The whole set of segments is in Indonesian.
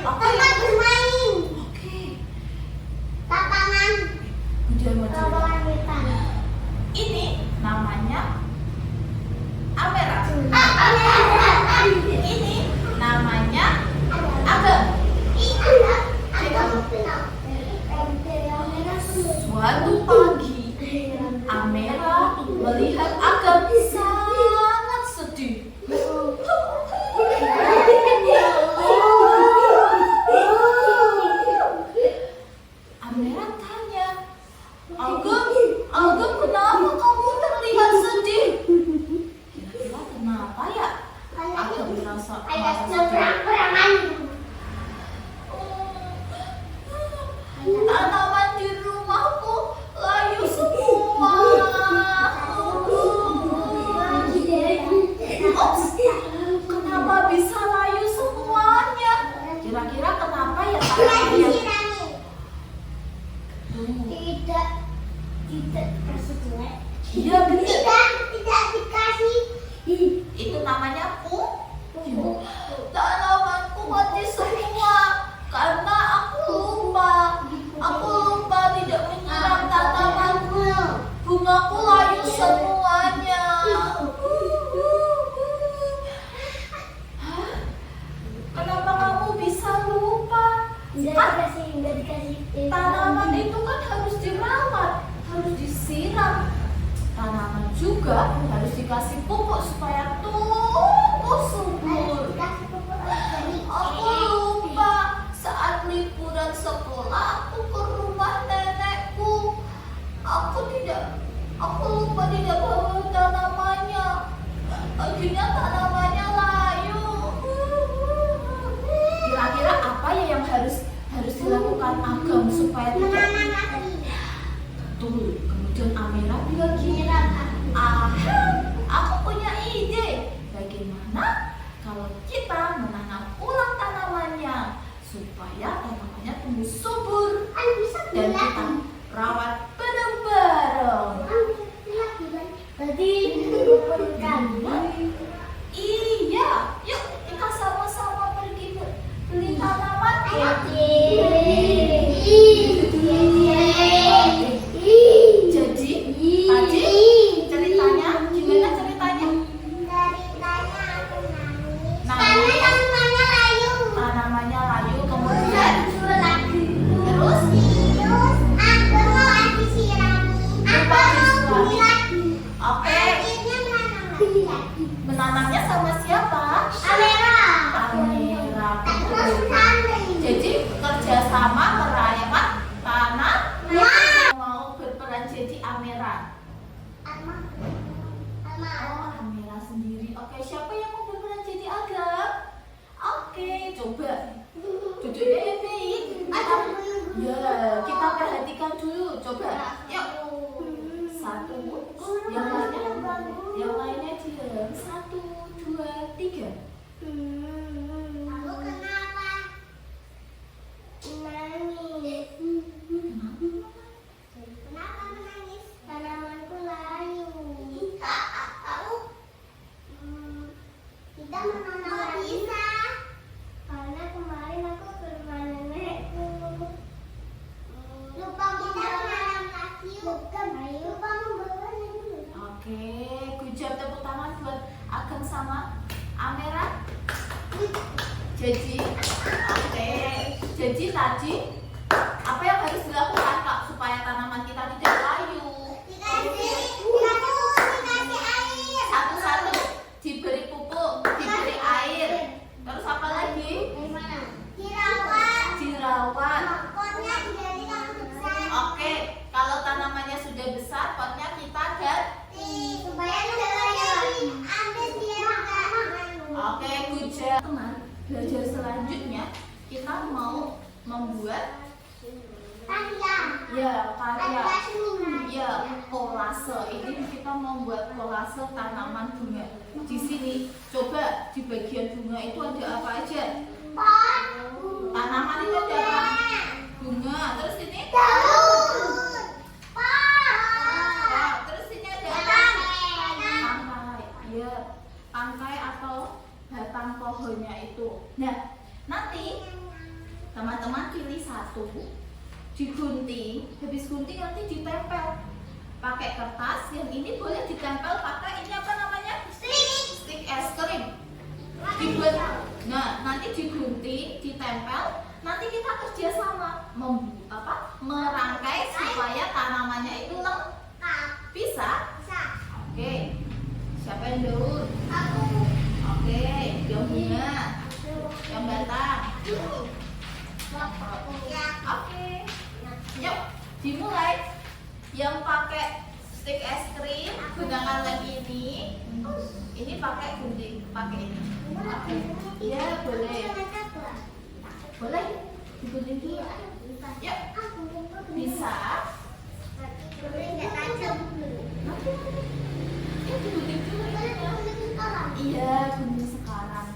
Oke. Tempat bermain. Oke. Lapangan. Lapangan hutan. Ini namanya Amera. Ini namanya Agam. Suatu pagi, Amera melihat Agam sangat sedih. Amera tanya, Agam, kenapa kamu terlihat sedih? Kira-kira kenapa ya? Agam merasa sedih. Tanaman di rumahku layu semua. Ops, kenapa bisa layu semuanya? Kira-kira kenapa ya tanamannya? Tidak kasih jelek. Iya benar. Tidak dikasih. Itu namanya tanamanku mati semua karena aku lupa tidak menyiram tanamanku. Bungaku layu semuanya. Hah? Kenapa kamu bisa lupa? Tidak dikasih. Tanaman itu kan harus dirawat, harus disiram. Tanaman juga harus dikasih pupuk supaya tumbuh subur. Aku lupa saat liburan sekolah aku ke rumah nenekku. Aku lupa tidak bawa tanamannya. Akhirnya tanamannya layu. Kira-kira apa ya yang harus dilakukan Agam supaya tidak? Betul. Kemudian Amera bilang gini, aku punya ide. Bagaimana kalau kita menanam ulang tanamannya supaya tanamannya tumbuh subur dan kita rawat bareng-bareng. Iya, yuk kita sama-sama pergi beli tanaman. Jadi tadi ceritanya gimana ceritanya? Tanamannya layu, kemudian terus oke, menanamnya sama siapa? Amera. Jadi kerjasama merawat tanah. Mau berperan jadi Amera. Oh, Amera sendiri. Oke, siapa yang mau berperan jadi Agam? Oke, coba duduknya ya baik. Ya, kita perhatikan dulu. Coba, yuk. Satu, yang lainnya diam. 1, 2, 3. Tanamanku layu. Kita menanam bisa. Karena kemarin aku ke rumah nenekku. Lupa menanam lagi. Lupa membawa dulu. Oke, good job, tepuk tangan buat Agam sama Amera. Jadi tadi apa yang harus dilakukan Kak supaya tanaman kita tidak layu? Dikasih air. Satu-satu diberi pupuk, diberi air. Terus apa lagi? Dirawat. Potnya dijadikan besar. Oke, kalau tanamannya sudah besar, potnya kita ganti. Supaya tidak layu. Ambil dia enggak. Oke, good job. Teman, belajar selanjutnya kita mau membuat karya. Ya, kolase. Ini kita membuat kolase tanaman bunga. Di sini coba di bagian bunga itu ada apa aja? Tanaman itu ada apa? Bunga. Terus ini? Terus ini ada apa? Tangkai. Iya, tangkai atau batang pohonnya itu. Nah, nanti Teman-teman pilih satu, digunting, habis gunting nanti ditempel pakai kertas. Yang ini boleh ditempel pakai ini apa namanya? Stick es krim. Nah, nanti digunting, ditempel. Nanti kita kerjasama merangkai supaya tanamannya itu lengkap. Bisa? Oke. Siapa yang dulu? Aku. Oke, yang bunga, yang batang. Oke. Yuk, dimulai. Yang pakai stick es krim gunakan lagi ini. Ini pakai gunting, pakai ini. Oke. Iya, boleh. Boleh. Digunting dulu. Yuk. Bisa. Digunting dulu ya. Iya, gunting sekarang.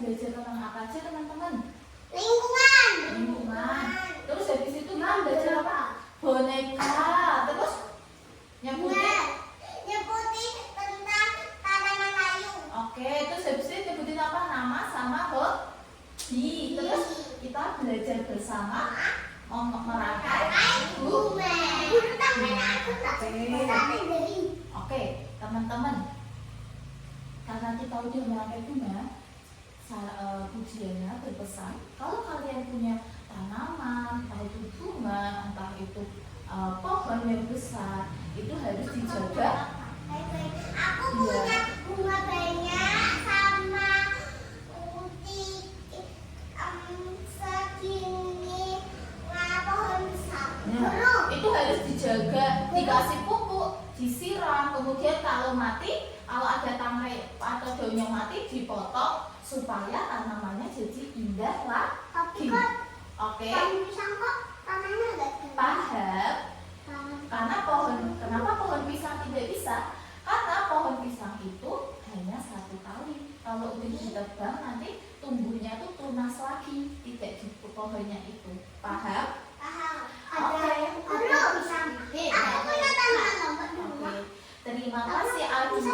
Belajar tentang apa aja teman-teman? Lingkungan. Terus habis itu kita belajar apa? Boneka. Terus nyebutin tentang tanaman layu. Oke, terus habis itu nyebutin apa? Nama sama hobi. Terus kita belajar bersama merangkai bunga. Oke, teman-teman. Karena kita udah merangkai bunga, ujiannya berpesan kalau kalian punya tanaman, entah itu bunga, entah itu pohon yang besar, itu harus dijaga. Aku punya bunga banyak sama segini pohon besar. Itu harus dijaga, dikasih pupuk, disiram, kemudian kalau mati, kalau ada tangkai atau daun yang mati dipotong supaya tanamannya jadi indah lagi. Oke. Paham? Kenapa pohon pisang tidak bisa? Karena pohon pisang itu hanya 1 kali. Kalau udah ditebang nanti tumbuhnya tuh tunas lagi, tidak di pohonnya itu. Paham? Paham. Oke. Aku punya tanaman nomor 2. Terima kasih Al2.